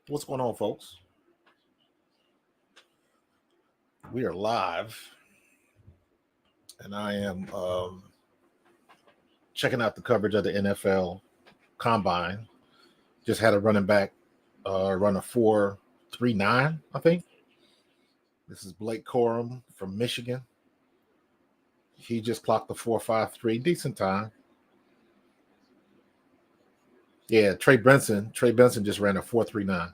What's going on, folks? We are live, and I am checking out the coverage of the NFL Combine. Just had a running back run a 4.39, I think. This is Blake Corum from Michigan. He just clocked the 4.53, decent time. Yeah, Trey Benson. Trey Benson just ran a 4.39,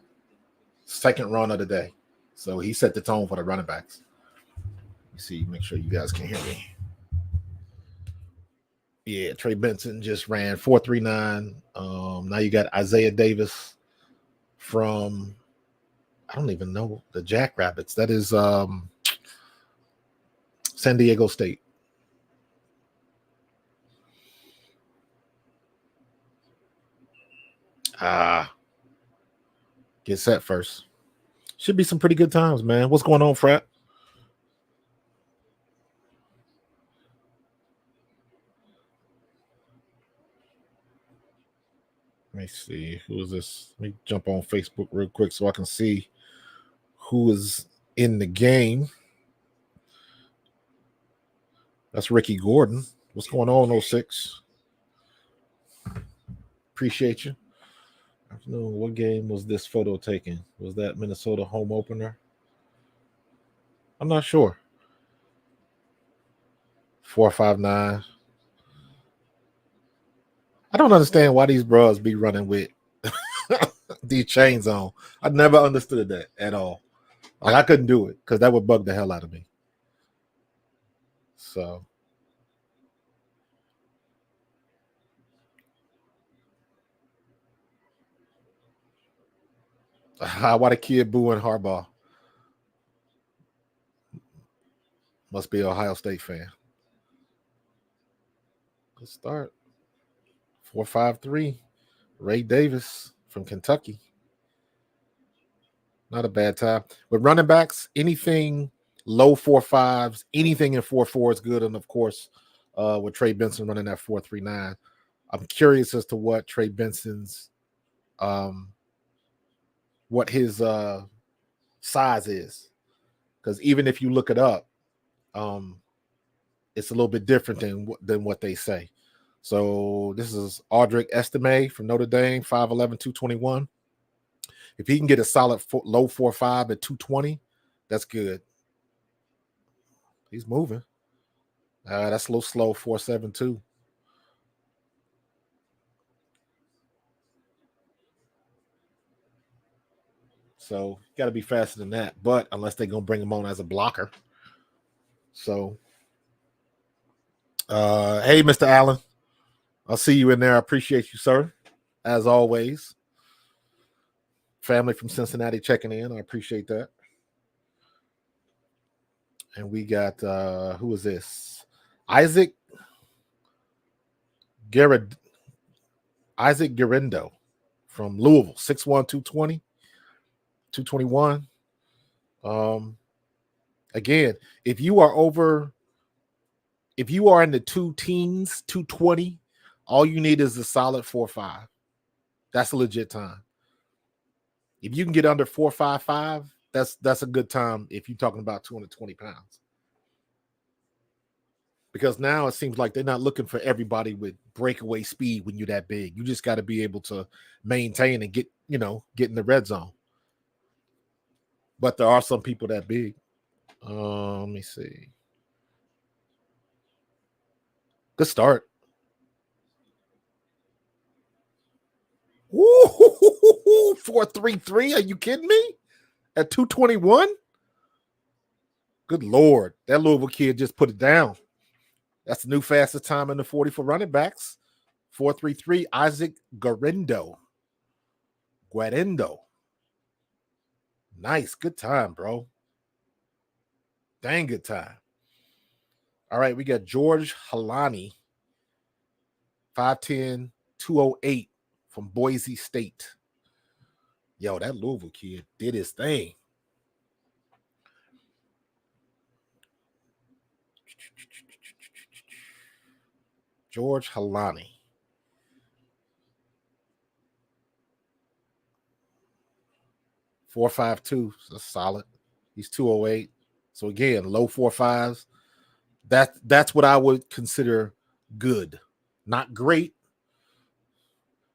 second run of the day. So he set the tone for the running backs. Let me see, make sure you guys can hear me. Yeah, Trey Benson just ran 4.39. Now you got Isaiah Davis from, I don't even know, the Jackrabbits. That is San Diego State. Get set first. Should be some pretty good times, man. What's going on, Frat? Let me see. Who is this? Let me jump on Facebook real quick so I can see who is in the game. That's Ricky Gordon. What's going on, 06? Appreciate you. I don't know what game was this photo taken. Was that Minnesota home opener? I'm not sure. 4.59. I don't understand why these bros be running with these chains on. I never understood that at all. Like I couldn't do it because that would bug the hell out of me. So why the kid booing Harbaugh? Must be an Ohio State fan. Good start. 4.53. Ray Davis from Kentucky. Not a bad time. With running backs, anything low 4.5s, anything in 4.4 is good. And of course, with Trey Benson running at 4.39, I'm curious as to what Trey Benson's what his size is. Because even if you look it up, it's a little bit different than what they say. So this is Audric Estime from Notre Dame, 5'11", 221. If he can get a solid low 4.5 at 220, that's good. He's moving. That's a little slow, 4.72. So got to be faster than that. But unless they're gonna bring him on as a blocker. So, hey, Mr. Allen, I'll see you in there. I appreciate you, sir, as always. Family from Cincinnati checking in. I appreciate that. And we got who is this? Isaac Garrett. Isaac Garindo from Louisville, 6'1", 220, 221. Again, if you are in the two teens, 220, all you need is a solid 4.5. That's a legit time. If you can get under 4.55, that's a good time if you're talking about 220 pounds. Because now it seems like they're not looking for everybody with breakaway speed when you're that big. You just got to be able to maintain and get in the red zone. But there are some people that big. Let me see. Good start. Woo, 4.33. Are you kidding me? At 221? Good Lord. That Louisville kid just put it down. That's the new fastest time in the 40 for running backs. 4.33. Isaac Guerendo. Nice. Good time, bro. Dang good time. All right, we got George Halani. 5'10", 208 from Boise State. Yo, that Louisville kid did his thing. George Halani. 4.52. That's solid. He's 208. So again, low 4.5s. That's what I would consider good. Not great.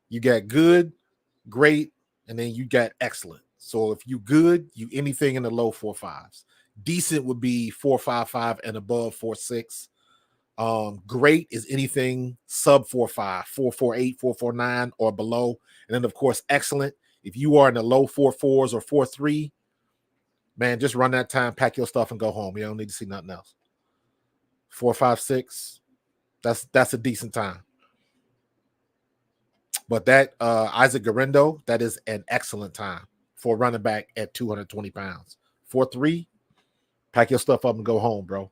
You got good, great, and then you got excellent. So if you good, you anything in the low 4.5s. Decent would be 4.55 and above 4.6. Great is anything sub 4.5, 4.48, 4.49 or below. And then of course, excellent. If you are in the low 4.4s or 4.3, man, just run that time, pack your stuff, and go home. You don't need to see nothing else. 4.56, that's a decent time. But that Isaac Garendo, that is an excellent time for running back at 220 pounds. 4.3, pack your stuff up and go home, bro.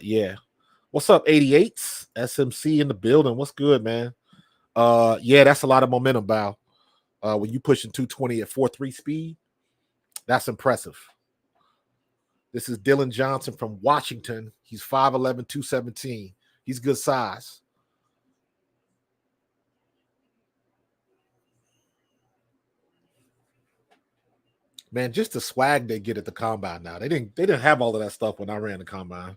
Yeah. What's up, 88s? SMC in the building. What's good, man? Yeah, that's a lot of momentum, Bow. When you pushing 220 at 4.3 speed, that's impressive. This is Dylan Johnson from Washington. He's 5'11", 217. He's good size. Man, just the swag they get at the combine now. They didn't have all of that stuff when I ran the combine.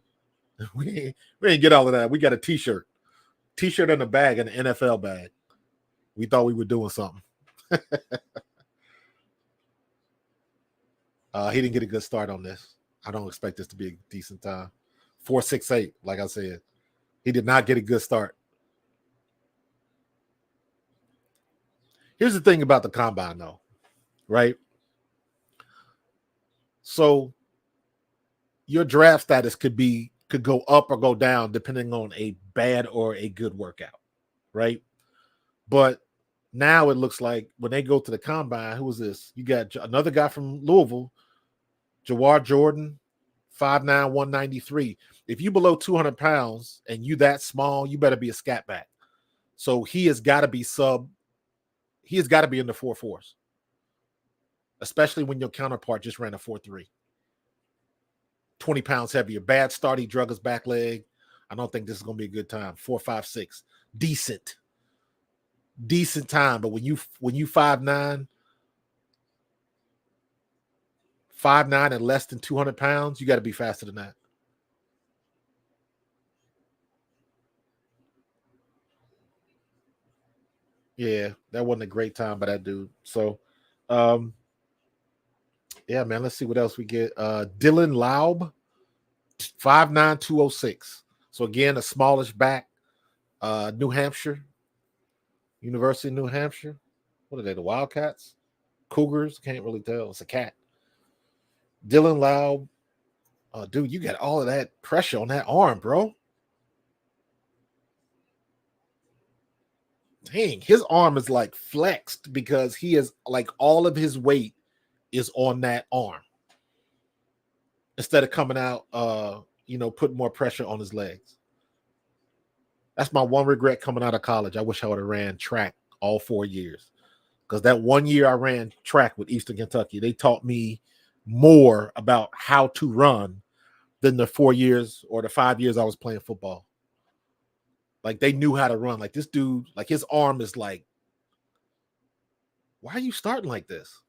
We didn't get all of that. We got a t-shirt. T-shirt in a bag and an NFL bag. We thought we were doing something. He didn't get a good start on this. I don't expect this to be a decent time. 4.68, like I said. He did not get a good start. Here's the thing about the combine, though, right? So your draft status could go up or go down depending on a bad or a good workout, right? But now it looks like when they go to the combine, who was this? You got another guy from Louisville, Jawar Jordan, 5'9", 193. If you below 200 pounds and you that small, you better be a scat back. So he has got to be he has got to be in the 4.4s, especially when your counterpart just ran a 4.3. 20 pounds heavier. Bad start. He drug his back leg. I don't think this is going to be a good time. 4.56. Decent time. But when you 5'9", 5'9" and less than 200 pounds, you got to be faster than that. Yeah, that wasn't a great time by that dude. So, yeah, man, let's see what else we get. Dylan Laub, 5'9", 206. So again, a smallish back. New Hampshire, University of New Hampshire. What are they, the Wildcats? Cougars? Can't really tell. It's a cat. Dylan Laub. Dude, you got all of that pressure on that arm, bro. Dang, his arm is like flexed because he is like all of his weight is on that arm instead of coming out, putting more pressure on his legs. That's my one regret coming out of college. I wish I would have ran track all 4 years, because that 1 year I ran track with Eastern Kentucky, they taught me more about how to run than the 4 years or the 5 years I was playing football. Like, they knew how to run. Like, this dude, like, his arm is like, why are you starting like this?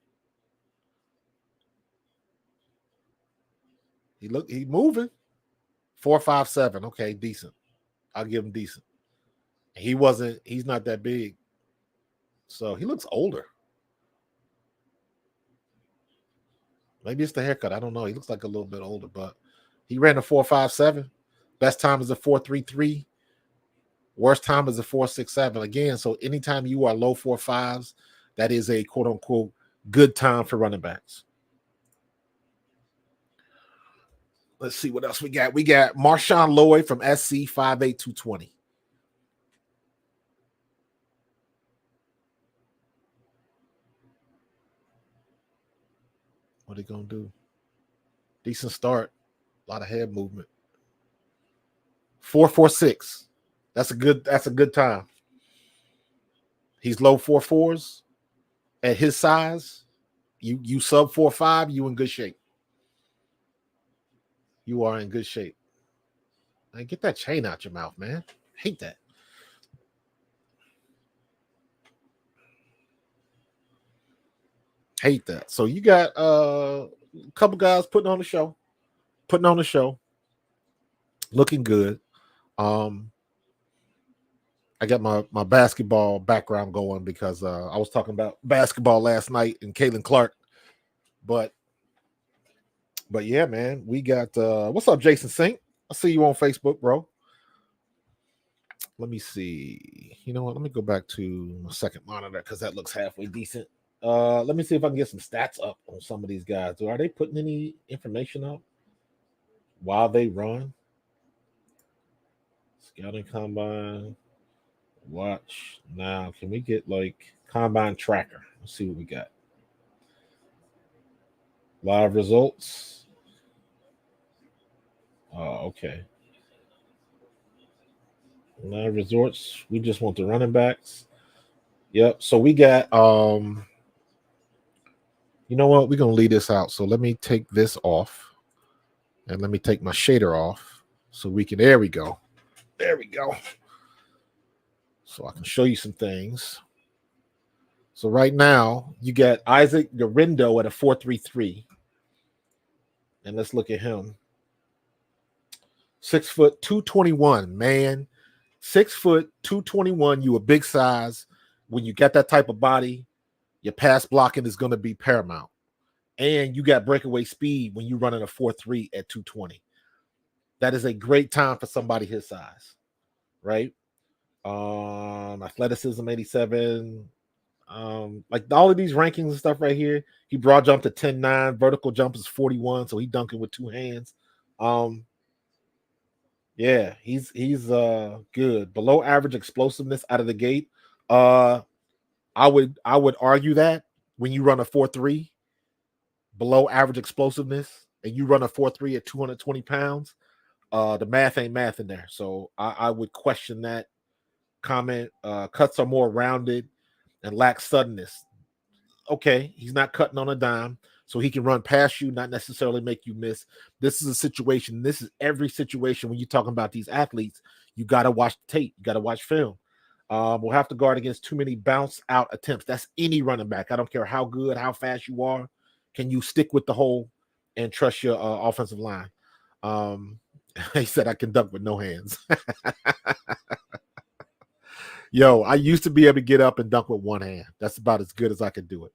He moving. 4.57. Okay, decent. I'll give him decent. He's not that big. So he looks older. Maybe it's the haircut. I don't know. He looks like a little bit older, but he ran a 4.57. Best time is a 4.33. Worst time is a 4.67. Again, so anytime you are low 4.5s, that is a quote unquote good time for running backs. Let's see what else we got. We got Marshawn Lloyd from SC, 5'8", 220. What are they gonna do? Decent start. A lot of head movement. 4.46. That's a good time. He's low 4.4s. At his size, you sub 4.5, you in good shape. You are in good shape. Man, get that chain out your mouth, man. Hate that. Hate that. So you got a couple guys putting on the show, looking good. I got my basketball background going because I was talking about basketball last night and Caitlin Clark. But yeah, man, we got what's up, Jason Sink? I see you on Facebook, bro. Let me see. You know what? Let me go back to my second monitor because that looks halfway decent. Let me see if I can get some stats up on some of these guys. Are they putting any information up while they run? Scouting combine. Watch now. Can we get like combine tracker? Let's see what we got. Live results. Oh, okay. Live results. We just want the running backs. Yep. So we got you know what? We're gonna leave this out. So let me take this off. And let me take my shader off. So we can there we go. There we go. So I can show you some things. So right now, you got Isaac Garindo at a 4.33. And let's look at him. 6 foot 221, man. 6 foot 221. You a big size. When you got that type of body, your pass blocking is going to be paramount. And you got breakaway speed when you're running a 4.3 at 220. That is a great time for somebody his size, right? Athleticism 87. Like all of these rankings and stuff right here. He broad jumped to 10.9, vertical jump is 41, so he dunking with two hands. Yeah, he's good. Below average explosiveness out of the gate. I would argue that when you run a 4.3, below average explosiveness, and you run a 4.3 at 220 pounds, the math ain't math in there. So I would question that comment. Cuts are more rounded and lack suddenness. Okay, he's not cutting on a dime, so he can run past you, not necessarily make you miss. This is a situation. This is every situation when you're talking about these athletes. You got to watch tape. You got to watch film. We'll have to guard against too many bounce out attempts. That's any running back. I don't care how good, how fast you are. Can you stick with the hole and trust your offensive line? He said, I can dunk with no hands. Yo, I used to be able to get up and dunk with one hand. That's about as good as I could do it.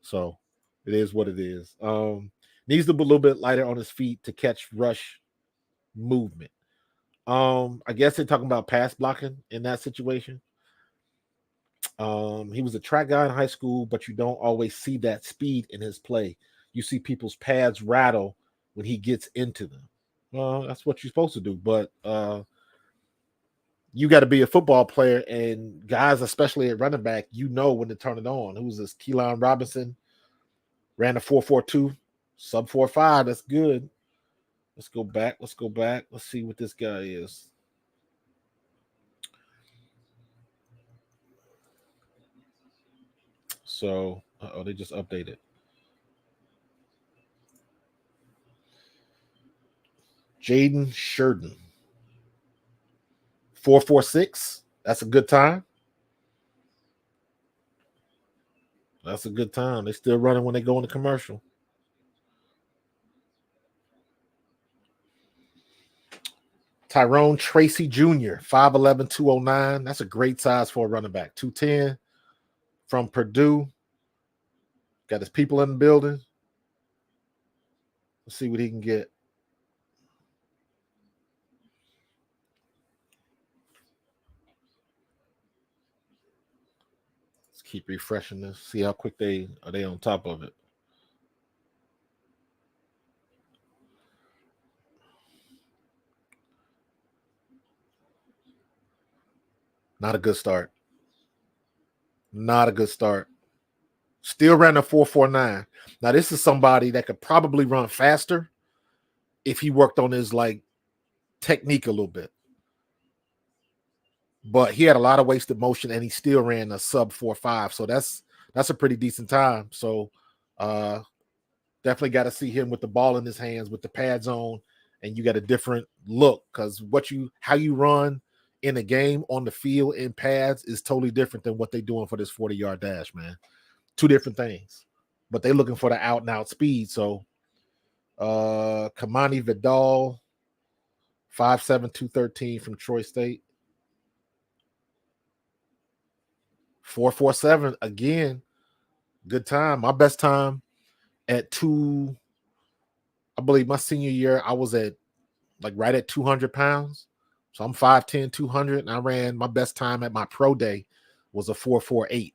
So it is what it is. Needs to be a little bit lighter on his feet to catch rush movement. I guess they're talking about pass blocking in that situation. He was a track guy in high school, but you don't always see that speed in his play. You see people's pads rattle when he gets into them. Well, that's what you're supposed to do, but you got to be a football player, and guys, especially at running back, you know when to turn it on. Who's this? Keelan Robinson ran a 4.42, sub 4.5. That's good. Let's go back. Let's see what this guy is. So, they just updated. Jaden Sheridan, 4.46. That's a good time. That's a good time. They still running when they go in the commercial. Tyrone Tracy Jr., 5'11", 209. That's a great size for a running back. 210 from Purdue. Got his people in the building. Let's see what he can get. Let's keep refreshing this. See how quick they on top of it. Not a good start. Not a good start. Still ran a 4.49. Now, this is somebody that could probably run faster if he worked on his like technique a little bit. But he had a lot of wasted motion and he still ran a sub 4.5. So that's a pretty decent time. So definitely got to see him with the ball in his hands with the pads on, and you got a different look because how you run in a game on the field in pads is totally different than what they're doing for this 40-yard dash, man. Two different things. but they're looking for the out and out speed. So Kamani Vidal, 5'7", 213 from Troy State. 4.47 again. Good time. My best time at I believe my senior year, I was at like right at 200 pounds. So I'm 5'10", 200, and I ran my best time at my pro day was a 4.48.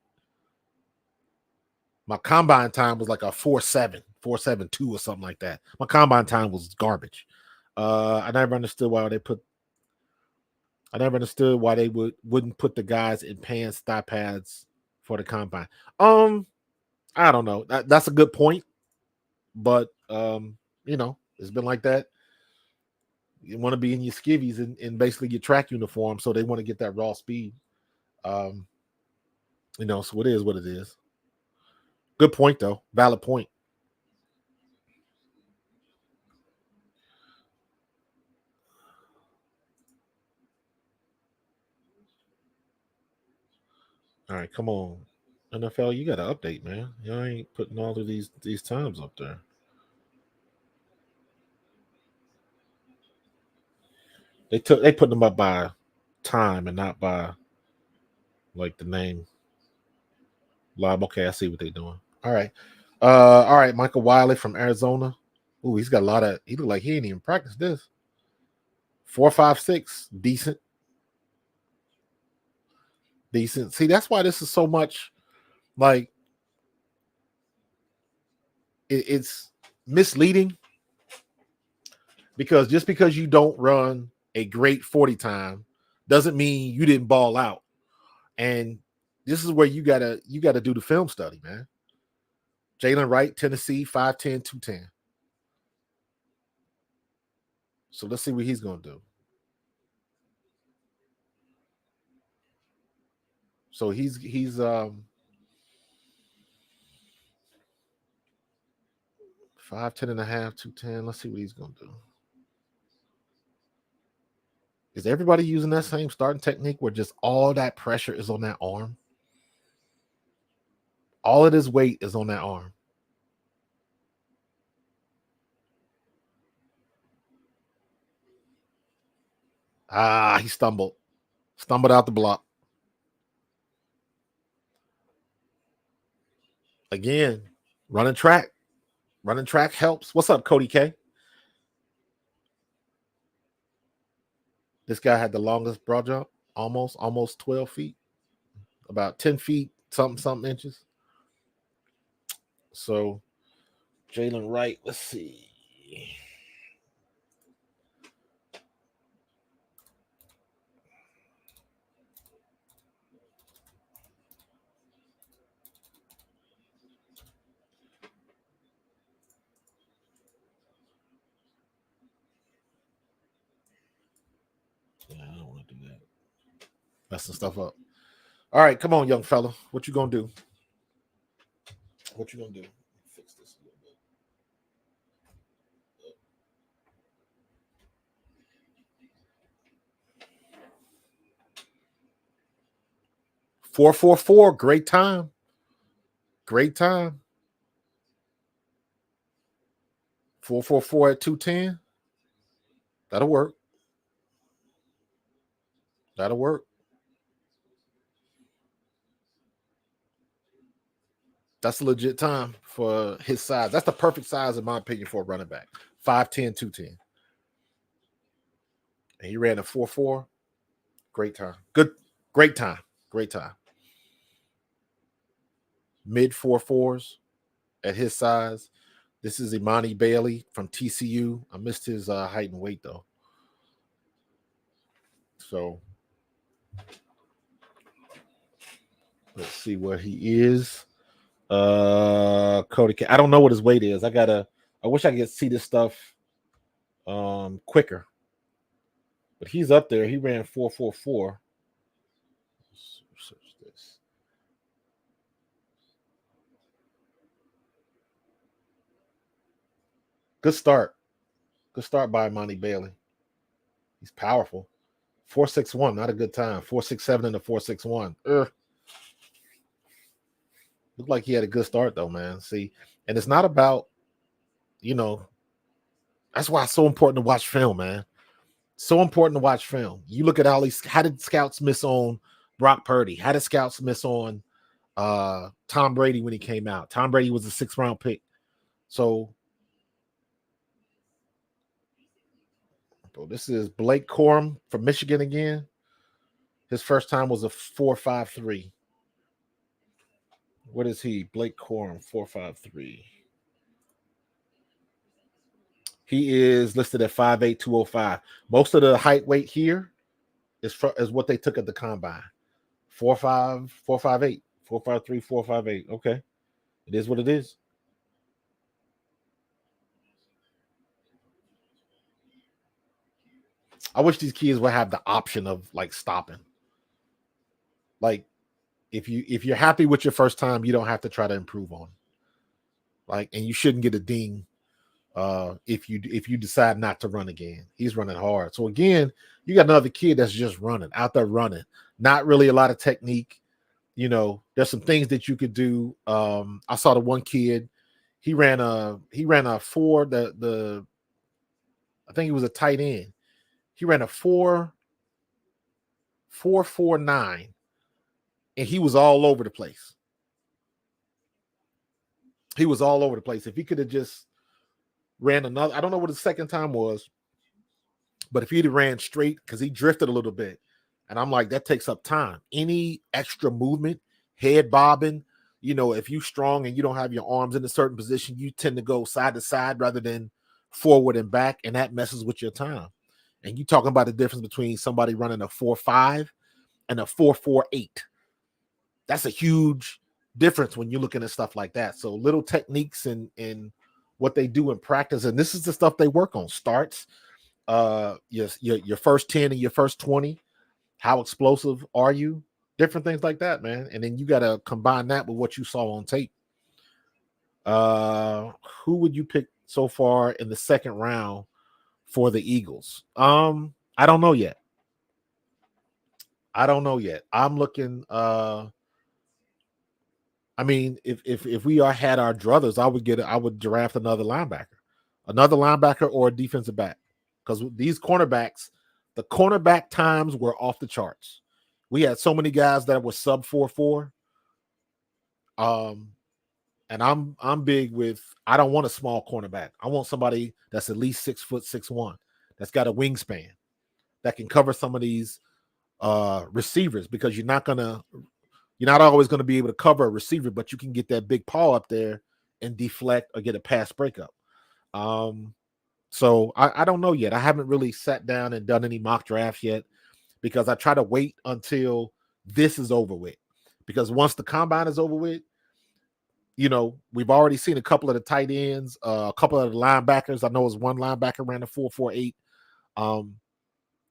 My combine time was like a 4.7, 4.72 or something like that. My combine time was garbage. I never understood why they wouldn't put the guys in pants, thigh pads for the combine. I don't know. That's a good point, but it's been like that. You want to be in your skivvies and basically your track uniform, so they want to get that raw speed. So it is what it is. Good point, though. Valid point. All right, come on. NFL, you got to update, man. You ain't putting all of these times up there. They put them up by time and not by like the name. Live. Okay, I see what they're doing. All right. All right, Michael Wiley from Arizona. Ooh, he look like he ain't even practiced this. 4.56, decent. Decent. See, that's why this is so much like it's misleading, because just because you don't run a great 40 time doesn't mean you didn't ball out. And this is where you gotta do the film study, man. Jalen Wright, Tennessee, 5'10", 210. So let's see what he's gonna do. So he's 5'10" and a half, 210. Let's see what he's gonna do. Is everybody using that same starting technique where just all that pressure is on that arm? All of his weight is on that arm. He stumbled out the block. Again, running track helps. What's up, Cody K? This guy had the longest broad jump, almost 12 feet, about 10 feet, something inches. So Jalen Wright, let's see. Yeah, I don't want to do that. Messing stuff up. All right, come on, young fella. What you gonna do? What you gonna do? Fix this a little bit. 4.44, great time. Great time. 4.44 at 210. That'll work. That'll work. That's a legit time for his size. That's the perfect size, in my opinion, for a running back. 5'10", 210. And he ran a 4.4. Great time. Good. Great time. Great time. Mid 4.4s at his size. This is Imani Bailey from TCU. I missed his height and weight, though. So let's see where he is. Cody, I don't know what his weight is. I wish I could see this stuff quicker. But he's up there. He ran 4.44. Search this. Good start. Good start by Imani Bailey. He's powerful. 4.61, not a good time. 4.67 and a 4.61. Looked like he had a good start though, man. See, and it's not about, you know, that's why it's so important to watch film, man. So important to watch film. You look at all these. How did scouts miss on Brock Purdy? How did scouts miss on Tom Brady when he came out? Tom Brady was a 6th-round pick. So, bro, this is Blake Corum from Michigan again. His first time was a 4.53. What is he? Blake Corum, 4.53. He is listed at 5'8", 205. Most of the height weight here is what they took at the combine. 4.5, 4.58, 4.53, 4.58. Okay. It is what it is. I wish these kids would have the option of like stopping. Like if you're happy with your first time, you don't have to try to improve on. Like, and you shouldn't get a ding if you decide not to run again. He's running hard. So again, you got another kid that's just running out there running. Not really a lot of technique. You know, there's some things that you could do. I saw the one kid, he ran a 4, the I think he was a tight end. He ran a 4.49, and he was all over the place. He was all over the place. If he could have just ran another, I don't know what his second time was, but if he'd have ran straight, because he drifted a little bit, and I'm like, that takes up time. Any extra movement, head bobbing, you know, if you're strong and you don't have your arms in a certain position, you tend to go side to side rather than forward and back, and that messes with your time. And you talking about the difference between somebody running a 4.5 and a 4.48. That's a huge difference when you're looking at stuff like that. So little techniques and what they do in practice, and this is the stuff they work on. Starts, your first 10 and your first 20. How explosive are you? Different things like that, man. And then you got to combine that with what you saw on tape. Who would you pick so far in the second round for the Eagles? I don't know yet. I'm looking. I mean, if we had our druthers, I would draft another linebacker or a defensive back, because these cornerbacks, the cornerback times were off the charts. We had so many guys that were sub 4.4. And I'm big with, I don't want a small cornerback. I want somebody that's at least 6 foot 6'1", that's got a wingspan, that can cover some of these receivers, because you're not always going to be able to cover a receiver, but you can get that big paw up there and deflect or get a pass breakup. So I don't know yet. I haven't really sat down and done any mock drafts yet, because I try to wait until this is over with. Because once the combine is over with, you know, we've already seen a couple of the tight ends, a couple of the linebackers. I know it's one linebacker ran a 4.48.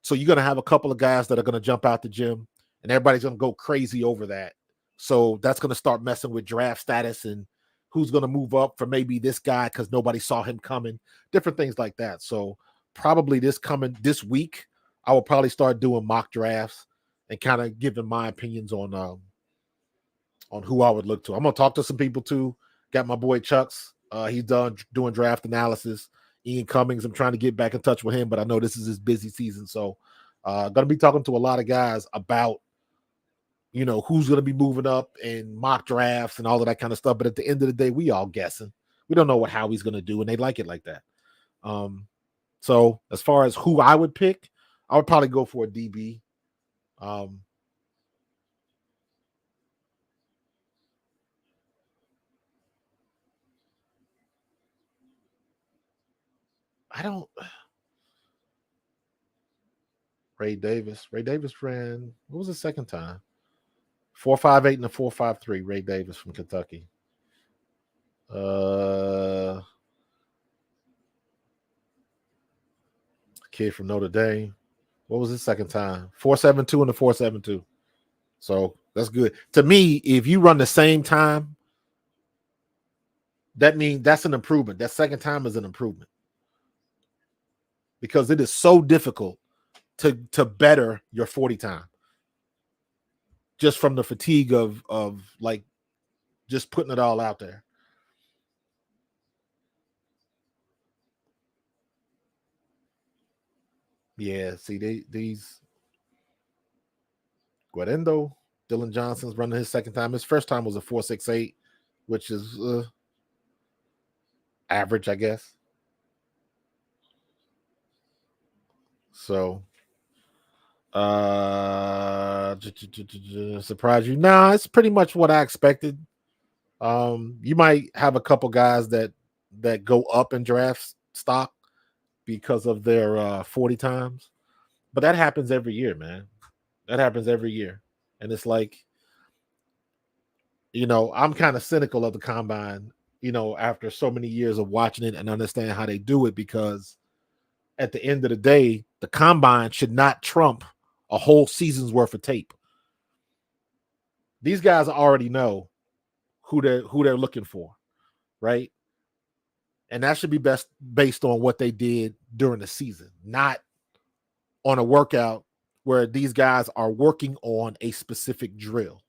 So you're going to have a couple of guys that are going to jump out the gym, and everybody's going to go crazy over that. So that's going to start messing with draft status and who's going to move up for maybe this guy because nobody saw him coming, different things like that. So probably this week, I will probably start doing mock drafts and kind of giving my opinions on who I would look to. I'm going to talk to some people too. Got my boy Chucks. He's done doing draft analysis. Ian Cummings, I'm trying to get back in touch with him, but I know this is his busy season. So going to be talking to a lot of guys about, you know, who's going to be moving up and mock drafts and all of that kind of stuff. But at the end of the day, we all guessing. We don't know what Howie's going to do, and they like it like that. So as far as who I would pick, I would probably go for a DB. I don't. Ray Davis. Ray Davis ran. What was the second time? 4.58 and a 4.53. Ray Davis from Kentucky. Kid from Notre Dame. What was his second time? 4.72 and a 4.72. So that's good. To me, if you run the same time, that means that's an improvement. That second time is an improvement, because it is so difficult to better your 40 time, just from the fatigue of like just putting it all out there. Yeah, see, these Guarendo, Dylan Johnson's running his second time. His first time was a 4.68, which is average, I guess. So, surprise you? Nah, it's pretty much what I expected. You might have a couple guys that go up in draft stock because of their 40 times, but that happens every year, man. That happens every year, and it's like, I'm kind of cynical of the combine, after so many years of watching it and understand how they do it, because at the end of the day, the combine should not trump a whole season's worth of tape. These guys already know who they're looking for, right? And that should be best based on what they did during the season, not on a workout where these guys are working on a specific drill.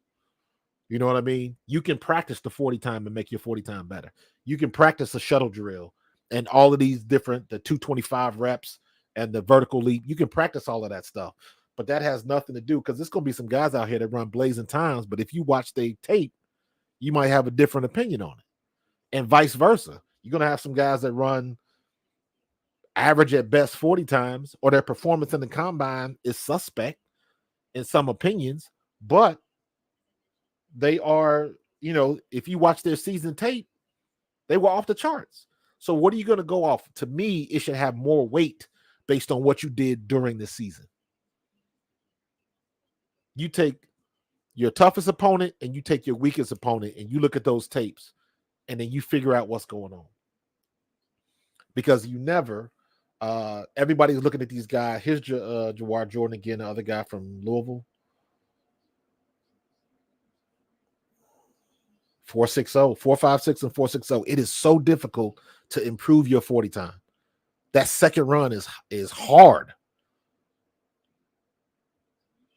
You know what I mean? You can practice the 40 time and make your 40 time better. You can practice a shuttle drill and all of these different, the 225 reps and the vertical leap. You can practice all of that stuff, but that has nothing to do, because there's going to be some guys out here that run blazing times. But if you watch the tape, you might have a different opinion on it, and vice versa. You're going to have some guys that run average at best 40 times, or their performance in the combine is suspect in some opinions, but they are, if you watch their season tape, they were off the charts. So what are you going to go off? To me, it should have more weight based on what you did during the season. You take your toughest opponent and you take your weakest opponent and you look at those tapes, and then you figure out what's going on. Because you never, everybody's looking at these guys. Here's Jawhar Jordan again, the other guy from Louisville. 4.60, 4.56 and 4.60. It is so difficult to improve your 40 time. That second run is hard.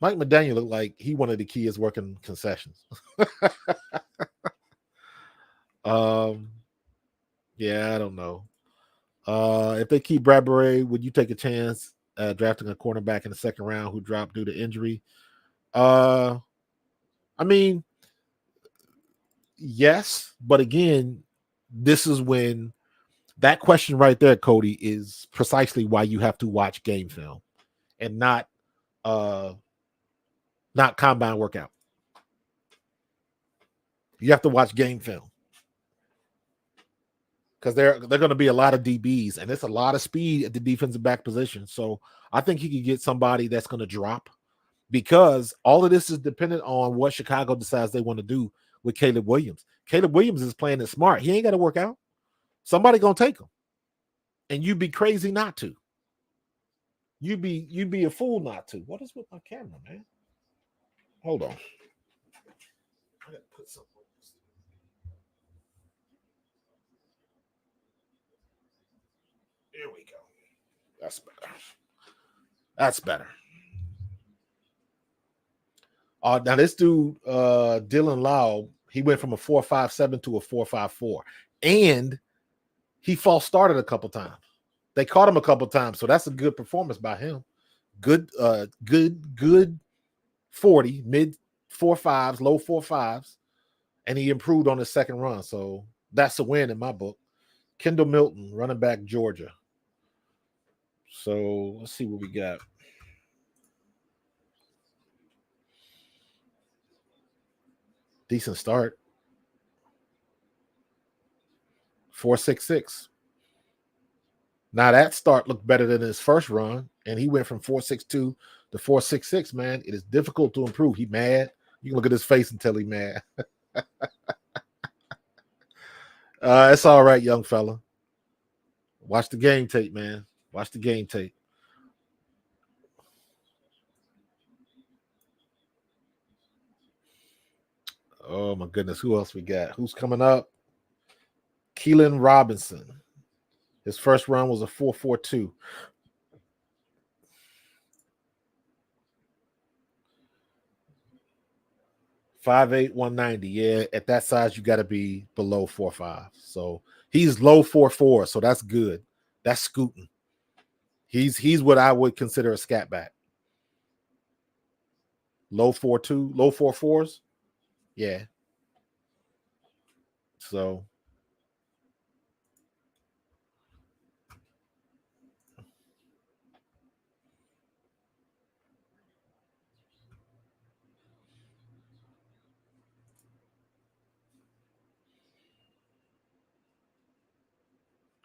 Mike McDaniel looked like he wanted the kids working concessions. Yeah, I don't know. If they keep Bradbury, would you take a chance drafting a cornerback in the second round who dropped due to injury? I mean, yes, but again, this is when that question right there, Cody, is precisely why you have to watch game film and not combine workout. You have to watch game film, because they're going to be a lot of DBs, and it's a lot of speed at the defensive back position. So I think he could get somebody that's going to drop, because all of this is dependent on what Chicago decides they want to do with Caleb Williams. Caleb Williams is playing it smart. He ain't got to work out. Somebody going to take him, and you'd be crazy not to. You'd be a fool not to. What is with my camera, man? Hold on. I gotta put something. Here we go. That's better. That's better. Now this dude, Dylan Lau, he went from a 4.57 to a 4.54, and he false started a couple times. They caught him a couple times, so that's a good performance by him. Good 40, mid 4.5s, low 4.5s, and he improved on his second run. So that's a win in my book. Kendall Milton, running back, Georgia. So let's see what we got. Decent start. 4.66. Now that start looked better than his first run, and he went from 4.62 to 4.66. Man, it is difficult to improve. He mad. You can look at his face and tell he mad. It's all right, young fella. Watch the game tape, man. Watch the game tape. Oh my goodness, who else we got? Who's coming up? Keelan Robinson. His first run was a 4.42. 5'8", 190. Yeah, at that size, you got to be below 4'5". So he's low 4'4", so that's good. That's scooting. He's what I would consider a scat back. Low 4'2", low 4'4s. Yeah. So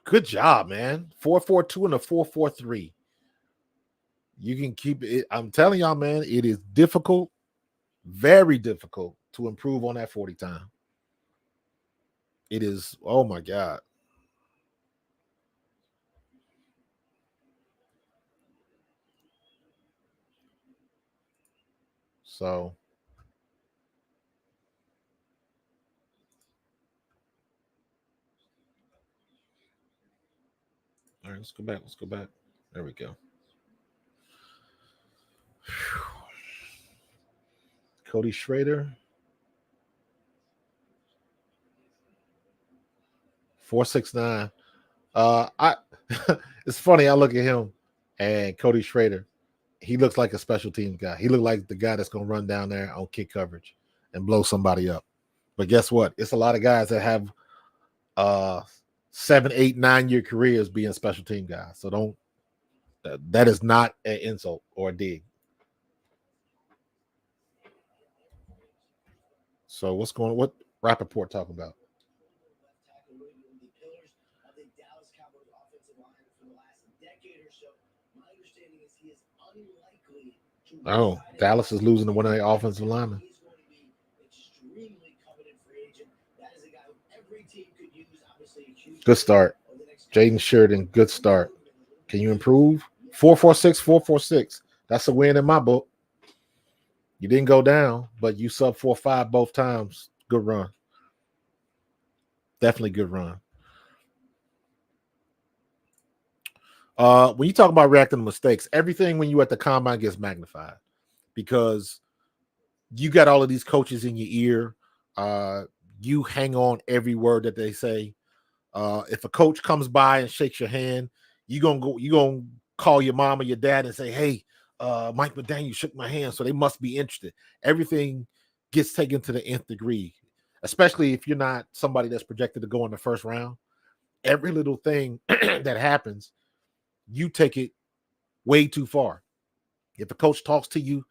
good job, man. 4.42 and a 4.43. You can keep it. I'm telling y'all, man, it is difficult, very difficult to improve on that 40 time. It is, oh my God. So all right, let's go back. Let's go back. There we go. Cody Schrader. 4.69. I it's funny. I look at him and Cody Schrader. He looks like a special teams guy. He looked like the guy that's gonna run down there on kick coverage and blow somebody up. But guess what? It's a lot of guys that have 7, 8, 9 year careers being special team guys. So don't that is not an insult or a dig. So what Rappaport talking about? Oh, Dallas is losing to one of their offensive linemen. Good start. Jaden Sheridan, good start. Can you improve? 4.46, 4.46. That's a win in my book. You didn't go down, but you sub 4.5 both times. Good run. Definitely good run. When you talk about reacting to mistakes, everything when you at the combine gets magnified because you got all of these coaches in your ear. You hang on every word that they say. If a coach comes by and shakes your hand, you gonna call your mom or your dad and say, "Hey, Mike McDaniel shook my hand, so they must be interested." Everything gets taken to the nth degree, especially if you're not somebody that's projected to go in the first round. Every little thing that happens, you take it way too far. If a coach talks to you,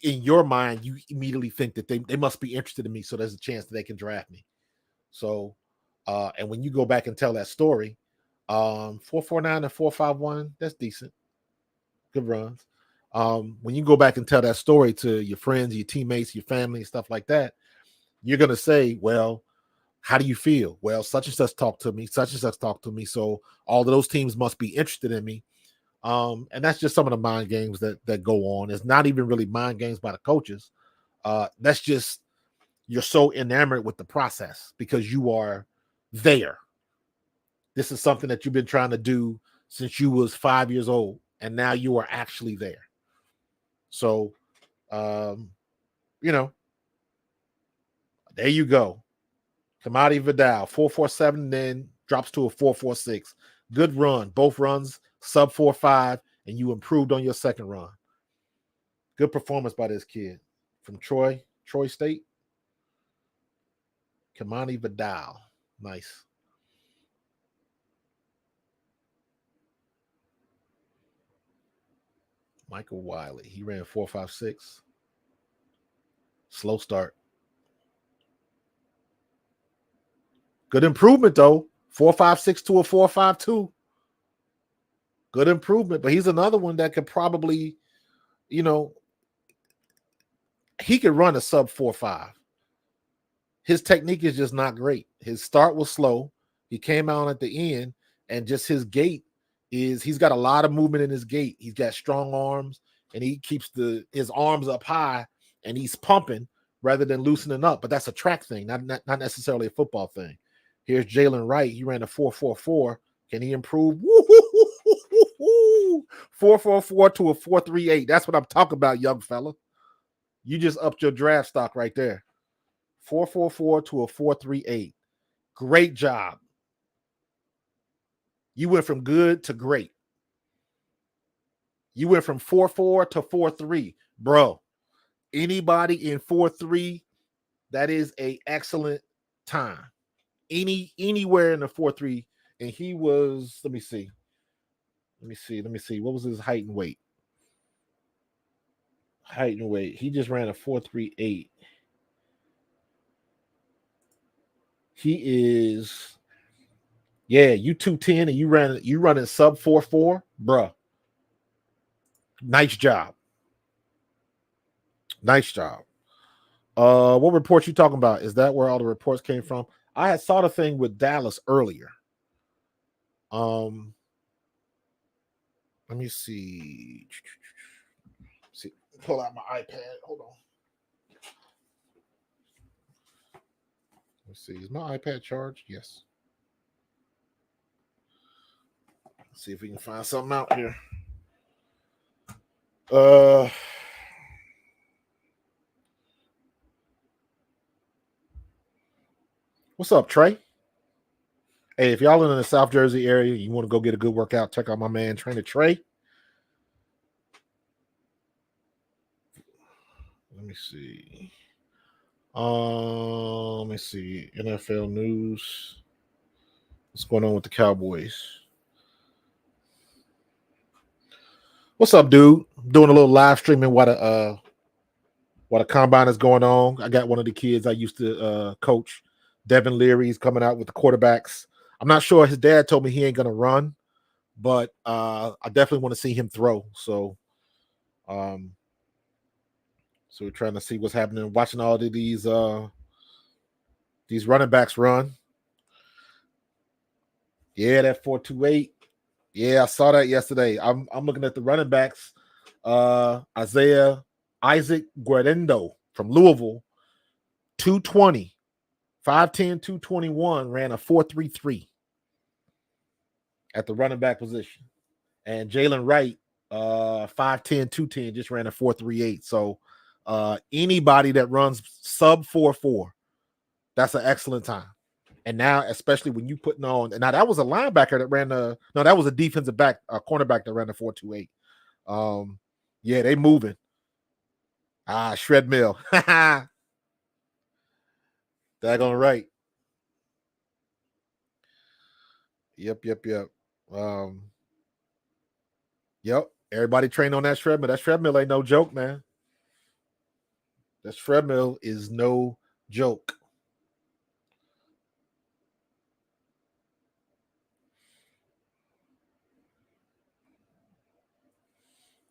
in your mind, you immediately think that they must be interested in me, so there's a chance that they can draft me. So, and when you go back and tell that story, 4.49 and 4.51, that's decent. Good runs. When you go back and tell that story to your friends, your teammates, your family, stuff like that, you're gonna say, well, how do you feel? Well, such and such talked to me, such and such talked to me. So all of those teams must be interested in me. And that's just some of the mind games that go on. It's not even really mind games by the coaches. That's just you're so enamored with the process because you are there. This is something that you've been trying to do since you was 5 years old, and now you are actually there. So, um, you know, there you go. Kamadi Vidal, 4.47, then drops to a 4.46. Good run. Both runs sub 4.5, and you improved on your second run. Good performance by this kid from Troy State. Kamani Vidal. Nice. Michael Wiley. He ran 4.56. Slow start. Good improvement, though. 4.56 to a 4.52. Good improvement. But he's another one that could probably, you know, he could run a sub 4.5. His technique is just not great. His start was slow. He came out at the end, and just his gait he's got a lot of movement in his gait. He's got strong arms, and he keeps his arms up high, and he's pumping rather than loosening up. But that's a track thing, not necessarily a football thing. Here's Jalen Wright. He ran a 4.44. Can he improve? 4.44 to a 4.38. That's what I'm talking about, young fella. You just upped your draft stock right there. 4.44 to a 4.38. Great job. You went from good to great. You went from 4.4 to 4.3. Bro, anybody in 4.3, that is a excellent time. Anywhere in the 4.3. And he was, let me see. What was his height and weight? He just ran a 4.38. He is, you 210 and you running sub 4.4, bruh. Nice job. What report you talking about? Is that where all the reports came from? I had saw the thing with Dallas earlier. Let me see. Pull out my iPad. Hold on. Let's see. Is my iPad charged? Yes. Let's see if we can find something out here. What's up, Trey? Hey, if y'all in the South Jersey area, you want to go get a good workout, check out my man, Trainer Trey. Let me see. Let me see. NFL news. What's going on with the Cowboys? What's up, dude? Doing a little live streaming while the combine is going on. I got one of the kids I used to coach, Devin Leary. He's coming out with the quarterbacks. I'm not sure. His dad told me he ain't gonna run, but I definitely want to see him throw. So we're trying to see what's happening. Watching all of these running backs run. Yeah, that 4.28. Yeah, I saw that yesterday. I'm looking at the running backs. Isaac Guerendo from Louisville, 220, 5'10", 221, ran a 4.33 at the running back position. And Jalen Wright, 5'10", 210, just ran a 4.38. So anybody that runs sub 4.4, that's an excellent time. And now, especially when you putting on, now that was a linebacker that ran that was a defensive back, a cornerback that ran the 4.28. Yeah, they moving. Shred Mill. Daggone right. Yep. Yep. Everybody trained on that Shred Mill. That Shred Mill ain't no joke, man. That Shred Mill is no joke.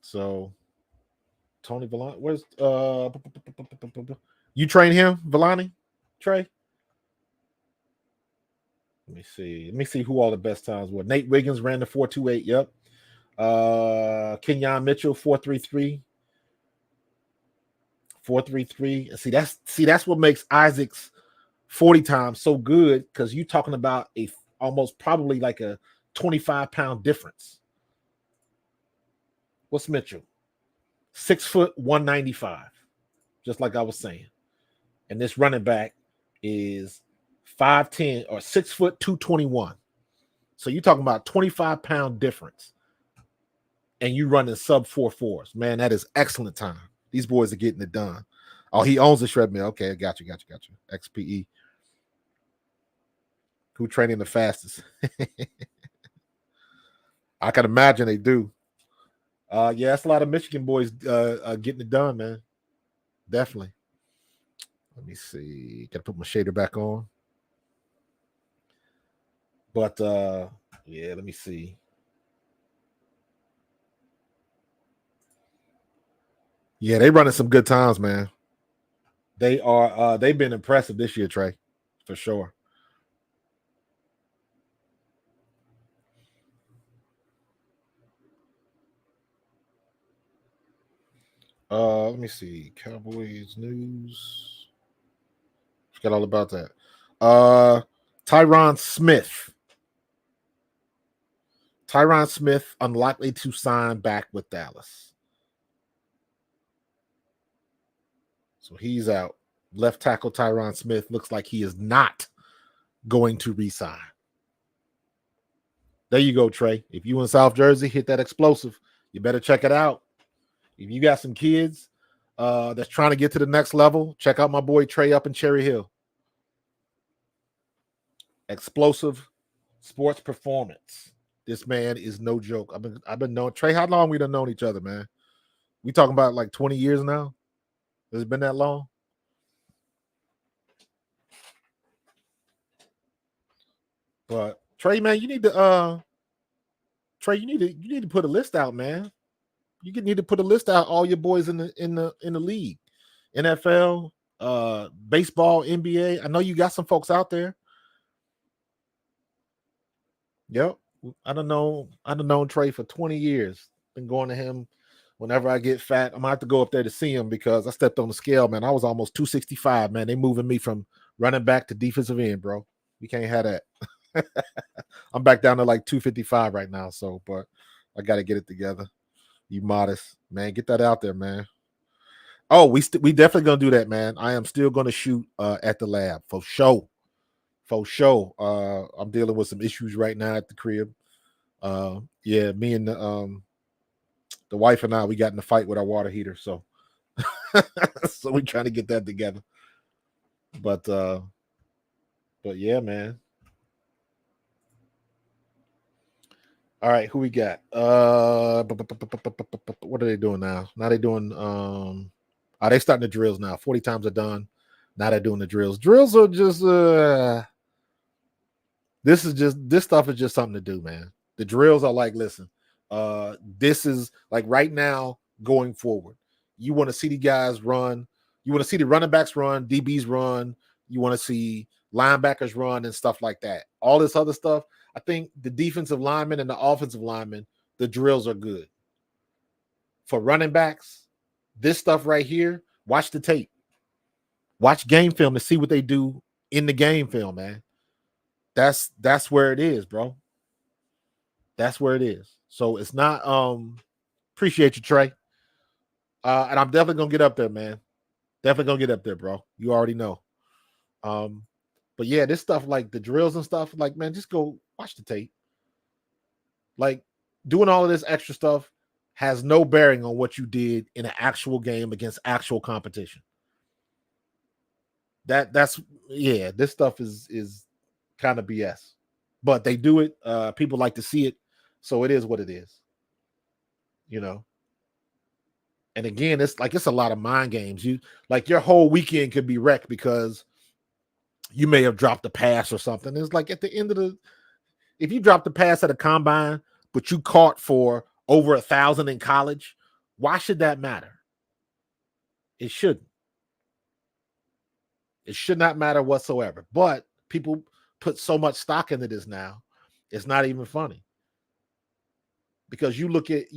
So, Tony Villani, where's you train him, Villani, Trey? Let me see who all the best times were. Nate Wiggins ran the 4.28. Yep. Kenyon Mitchell 4.33. 4.33. See that's what makes Isaac's 40 times so good, because you're talking about a almost probably like a 25-pound difference. What's Mitchell? 6 foot 195, just like I was saying. And this running back is 5'10" or 6 foot 221. So you're talking about 25-pound difference. And you running sub 4.4s. Man, that is excellent time. These boys are getting it done. Oh, he owns the Shred Mill. Okay, got you. XPE. Who training the fastest? I can imagine they do. Yeah, that's a lot of Michigan boys getting it done, man. Definitely. Let me see. Gotta put my shader back on. But yeah, let me see. Yeah, they running some good times, man. They've been impressive this year, Trey, for sure. Let me see. Cowboys news. Forgot all about that. Tyron Smith. Tyron Smith unlikely to sign back with Dallas. So he's out. Left tackle Tyron Smith looks like he is not going to resign. There you go, Trey. If you in South Jersey, hit that explosive. You better check it out. If you got some kids that's trying to get to the next level, check out my boy Trey up in Cherry Hill. Explosive sports performance. This man is no joke. I've been knowing Trey. How long we done known each other, man? We talking about like 20 years now? Has it been that long? But Trey, man, you need to put a list out, man. You need to put a list out all your boys in the league. NFL, baseball, NBA. I know you got some folks out there. Yep. I don't know Trey for 20 years. Been going to him whenever I get fat. I'm gonna have to go up there to see him because I stepped on the scale, man. I was almost 265, man. They moving me from running back to defensive end, bro. We can't have that. I'm back down to like 255 right now. So, but I got to get it together. You modest, man. Get that out there, man. Oh, we definitely gonna do that, man. I am still gonna shoot at the lab for sure. For sure. I'm dealing with some issues right now at the crib. Yeah, me and the wife and I, we got in a fight with our water heater, so so we're trying to get that together. But yeah, man. All right, who we got? What are they doing now? Now they doing are they starting the drills now? 40 times are done. Now they're doing the drills. Drills are just this stuff is just something to do, man. The drills are like, listen, this is like right now going forward. You want to see the guys run, you want to see the running backs run, DBs run, you want to see linebackers run and stuff like that. All this other stuff, I think the defensive linemen and the offensive linemen, the drills are good. For running backs, this stuff right here, watch the tape. Watch game film to see what they do in the game film, man. That's where it is, bro. That's where it is. So it's not appreciate you, Trey. And I'm definitely gonna get up there, man. Definitely gonna get up there, bro. You already know. But yeah, this stuff like the drills and stuff, like, man, just go watch the tape. Like, doing all of this extra stuff has no bearing on what you did in an actual game against actual competition. That's this stuff is kind of BS. But they do it. People like to see it, so it is what it is. You know. And again, it's a lot of mind games. You like your whole weekend could be wrecked because you may have dropped a pass or something. It's like at the end of if you drop the pass at a combine, but you caught for over 1,000 in college, why should that matter? It shouldn't. It should not matter whatsoever. But people put so much stock into this now, it's not even funny. Because you look at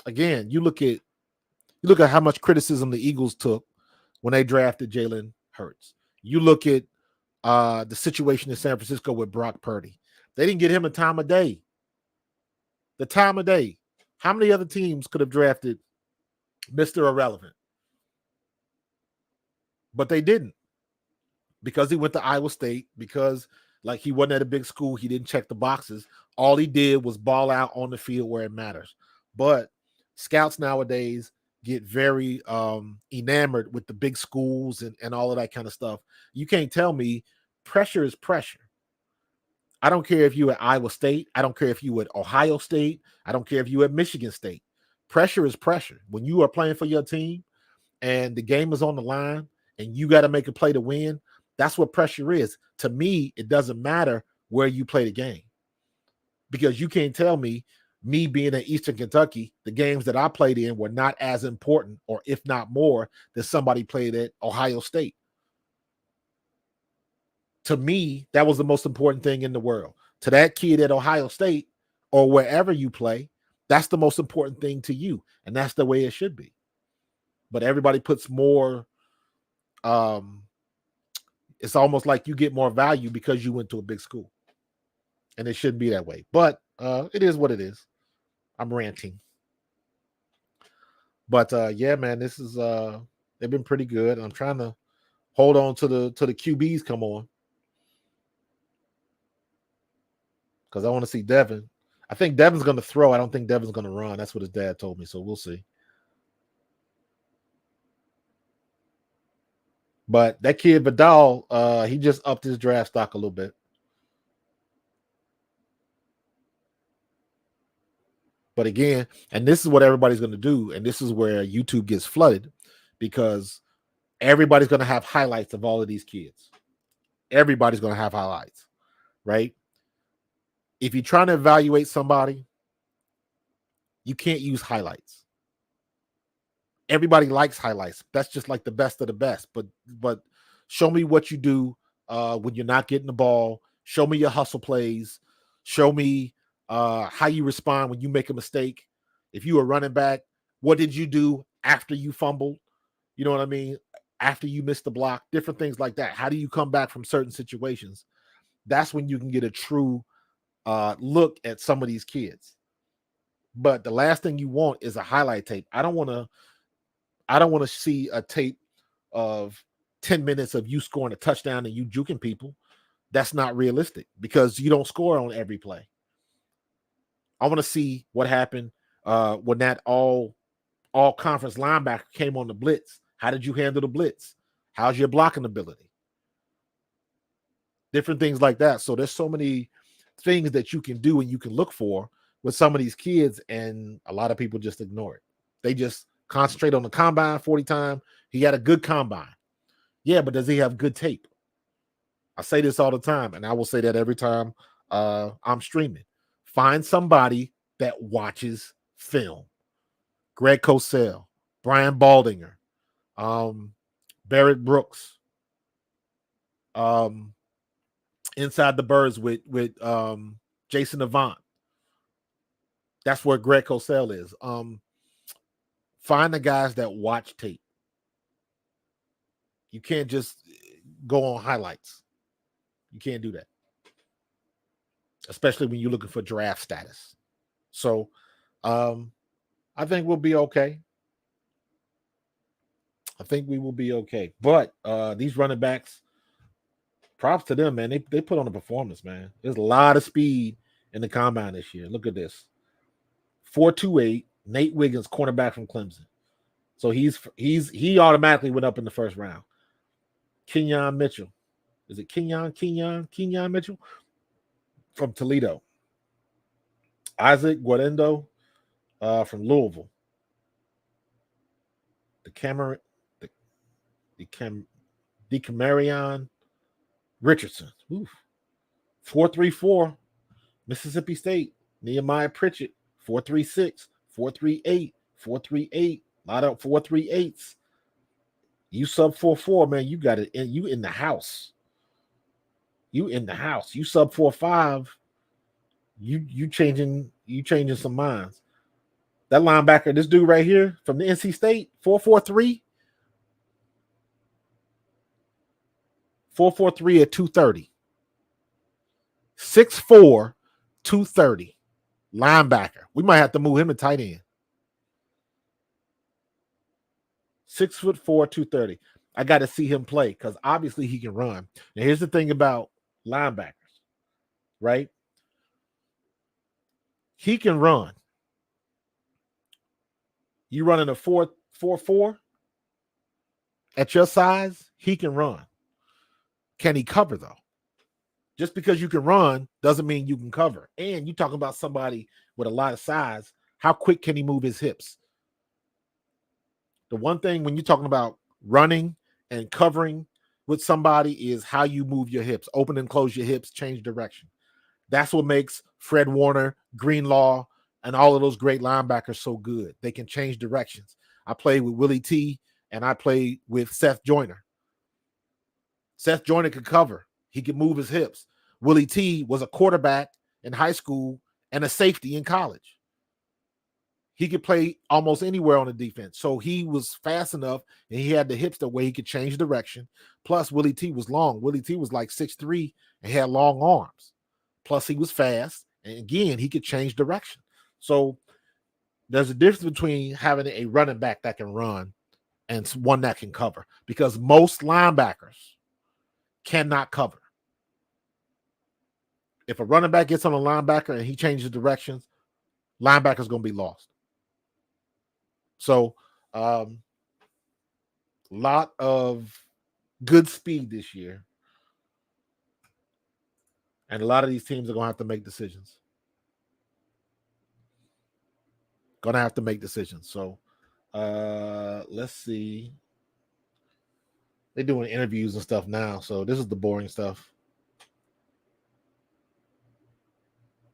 again, you look at how much criticism the Eagles took when they drafted Jalen Hurts. You look at the situation in San Francisco with Brock Purdy. They didn't get him a time of day. The time of day. How many other teams could have drafted Mr. Irrelevant? But they didn't. Because he went to Iowa State, because like he wasn't at a big school, he didn't check the boxes. All he did was ball out on the field where it matters. But scouts nowadays get very enamored with the big schools and all of that kind of stuff. You can't tell me pressure is pressure. I don't care if you at Iowa State. I don't care if you at Ohio State. I don't care if you at Michigan State. Pressure is pressure. When you are playing for your team and the game is on the line and you got to make a play to win, that's what pressure is. To me, it doesn't matter where you play the game. Because you can't tell me being in Eastern Kentucky, the games that I played in were not as important, or if not more, than somebody played at Ohio State. To me, that was the most important thing in the world. To that kid at Ohio State or wherever you play, that's the most important thing to you. And that's the way it should be. But everybody puts more, it's almost like you get more value because you went to a big school. And it shouldn't be that way. But it is what it is. I'm ranting. But yeah, man, this is They've been pretty good. I'm trying to hold on to the QBs come on, because I want to see Devin. I think Devin's going to throw. I don't think Devin's going to run. That's what his dad told me. So we'll see. But that kid Vidal, he just upped his draft stock a little bit. But again, and this is what everybody's going to do, and this is where YouTube gets flooded, because everybody's going to have highlights of all of these kids. Everybody's going to have highlights, right? If you're trying to evaluate somebody, you can't use highlights. Everybody likes highlights. That's just like the best of the best. But show me what you do when you're not getting the ball. Show me your hustle plays. Show me how you respond when you make a mistake. If you were running back, what did you do after you fumbled? You know what I mean? After you missed the block, different things like that. How do you come back from certain situations? That's when you can get a true look at some of these kids. But the last thing you want is a highlight tape. I don't want to see a tape of 10 minutes of you scoring a touchdown and you juking people. That's not realistic, because you don't score on every play. I want to see what happened when that all conference linebacker came on the blitz. How did you handle the blitz? How's your blocking ability? Different things like that. So there's so many things that you can do and you can look for with some of these kids, and a lot of people just ignore it. They just concentrate on the combine 40 times. He had a good combine. Yeah, but does he have good tape? I say this all the time, and I will say that every time I'm streaming. Find somebody that watches film. Greg Cosell, Brian Baldinger, Barrett Brooks, Inside the Birds with Jason Avant. That's where Greg Cosell is. Find the guys that watch tape. You can't just go on highlights. You can't do that, especially when you're looking for draft status. So I think we'll be okay. I think we will be okay. But these running backs, props to them, man. They put on a performance, man. There's a lot of speed in the combine this year. Look at this. 4.28, Nate Wiggins, cornerback from Clemson. So he automatically went up in the first round. Kenyon Mitchell. Is it Kenyon Mitchell? From Toledo. Isaac Guarendo from Louisville. DeCamarion Richardson. 4.34, Mississippi State. Nehemiah Pritchett, 4.36, 4.38, 4.38. A lot of 4.38s. You sub 4.4, man. You got it. You in the house. You in the house. You sub 4.5. You changing some minds. That linebacker, this dude right here from the NC State, 4.43. 4.43 at 230. 6'4", 230. Linebacker. We might have to move him to tight end. 6'4", 230. I got to see him play, because obviously he can run. Now, here's the thing about linebackers, right? He can run. You running a 4.4 at your size, he can run. Can he cover, though? Just because you can run doesn't mean you can cover. And you talking about somebody with a lot of size, how quick can he move his hips? The one thing when you're talking about running and covering with somebody is how you move your hips. Open and close your hips, change direction. That's what makes Fred Warner, Greenlaw, and all of those great linebackers so good. They can change directions. I played with Willie T, and I played with Seth Joyner. Seth Joyner could cover. He could move his hips. Willie T was a quarterback in high school and a safety in college. He could play almost anywhere on the defense. So he was fast enough, and he had the hips that way he could change direction. Plus, Willie T was long. Willie T was like 6'3" and had long arms. Plus, he was fast. And again, he could change direction. So there's a difference between having a running back that can run and one that can cover, because most linebackers cannot cover. If a running back gets on a linebacker and he changes directions, linebacker's going to be lost. So, lot of good speed this year. And a lot of these teams are going to have to make decisions. Going to have to make decisions. So, let's see. They're doing interviews and stuff now. So, this is the boring stuff.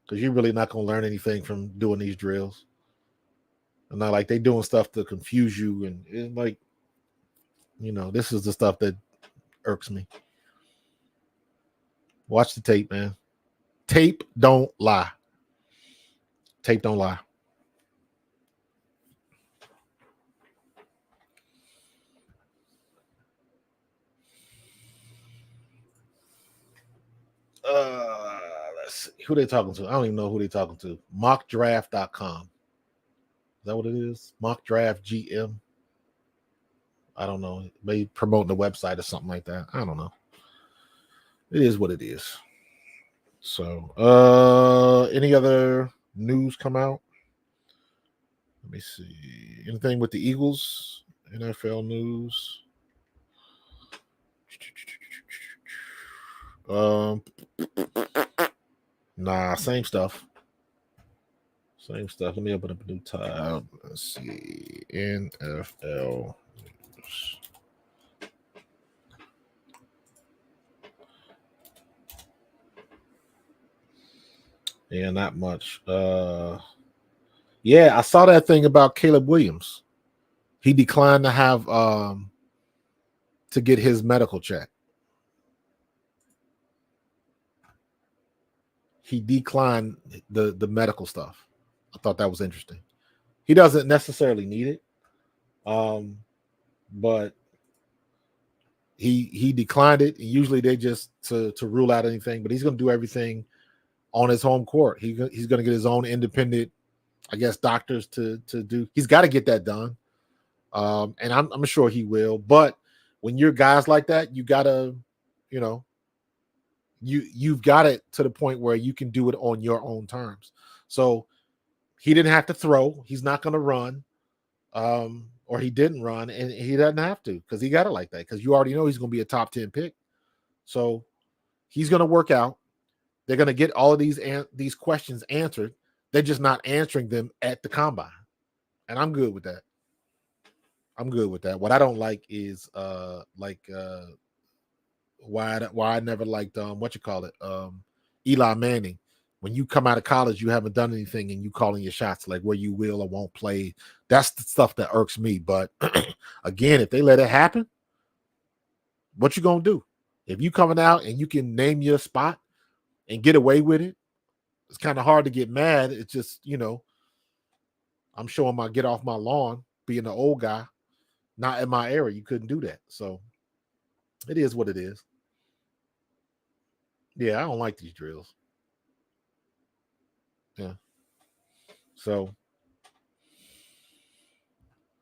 Because you're really not going to learn anything from doing these drills. And not like they doing stuff to confuse you. And like, you know, this is the stuff that irks me. Watch the tape, man. Tape don't lie. Tape don't lie. Let's see. Who they talking to? I don't even know who they talking to. Mockdraft.com. Is that what it is? Mock Draft GM. I don't know. Maybe promoting the website or something like that. I don't know. It is what it is. So, any other news come out? Let me see. Anything with the Eagles? NFL news. Nah, same stuff. Same stuff. Let me open up a new tab. Let's see. NFL news. Yeah, not much. Yeah, I saw that thing about Caleb Williams. He declined to have to get his medical check. He declined the medical stuff. I thought that was interesting. He doesn't necessarily need it, but he declined it. Usually they just to rule out anything, but he's going to do everything on his home court. He's going to get his own independent, I guess, doctors to do. He's got to get that done, and I'm sure he will. But when you're guys like that, you gotta, you know, you've got it to the point where you can do it on your own terms. So he didn't have to throw. He's not going to run, or he didn't run, and he doesn't have to because he got it like that because you already know he's going to be a top 10 pick. So he's going to work out. They're going to get all of these questions answered. They're just not answering them at the combine, and I'm good with that. I'm good with that. What I don't like is why I never liked Eli Manning. When you come out of college, you haven't done anything and you calling your shots like where you will or won't play. That's the stuff that irks me. But again, if they let it happen, what you gonna do? If you coming out and you can name your spot and get away with it, it's kind of hard to get mad. It's just, you know, I'm showing my get off my lawn, being an old guy, not in my area. You couldn't do that. So it is what it is. Yeah, I don't like these drills. Yeah. So,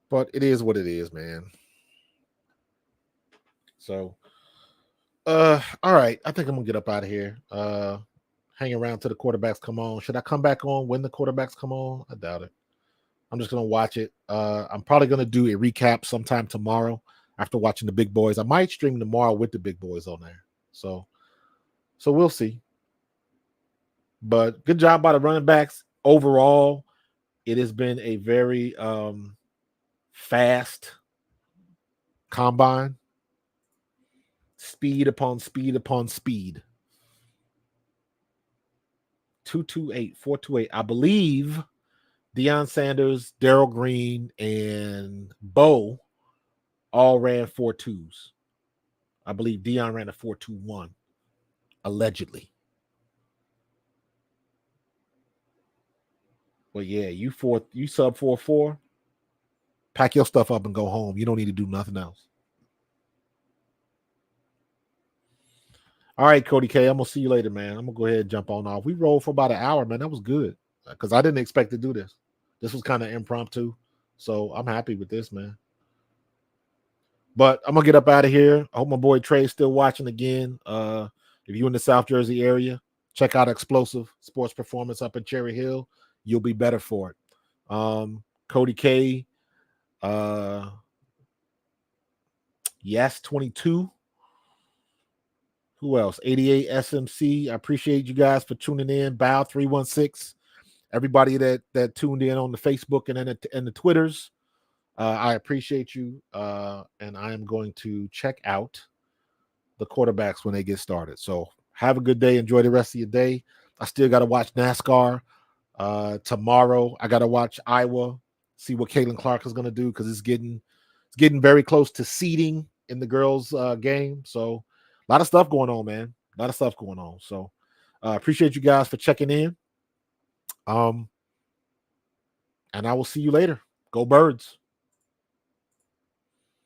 but it is what it is, man. So, all right. I think I'm gonna get up out of here. Hang around till the quarterbacks come on. Should I come back on when the quarterbacks come on? I doubt it. I'm just gonna watch it. I'm probably gonna do a recap sometime tomorrow after watching the big boys. I might stream tomorrow with the big boys on there. So we'll see. But good job by the running backs. Overall, it has been a very fast combine. Speed upon speed upon speed. 228, 428. I believe Deion Sanders, Darrell Green, and Bo all ran 4.2s. I believe Deion ran a 4.21, allegedly. Well, yeah, you sub 4.4. Pack your stuff up and go home. You don't need to do nothing else. All right, Cody K. I'm gonna see you later, man. I'm gonna go ahead and jump on off. We rolled for about an hour, man. That was good because I didn't expect to do this. This was kind of impromptu, so I'm happy with this, man. But I'm gonna get up out of here. I hope my boy Trey's still watching again. If you're in the South Jersey area, check out Explosive Sports Performance up in Cherry Hill. You'll be better for it. Cody K, Yes 22. Who else? 88 SMC. I appreciate you guys for tuning in. Bow 316. Everybody that tuned in on the Facebook and the Twitters. I appreciate you. And I am going to check out the quarterbacks when they get started. So have a good day. Enjoy the rest of your day. I still got to watch NASCAR. Tomorrow, I got to watch Iowa, see what Caitlin Clark is going to do because it's getting very close to seeding in the girls' game. So a lot of stuff going on, man. A lot of stuff going on. So appreciate you guys for checking in. And I will see you later. Go Birds.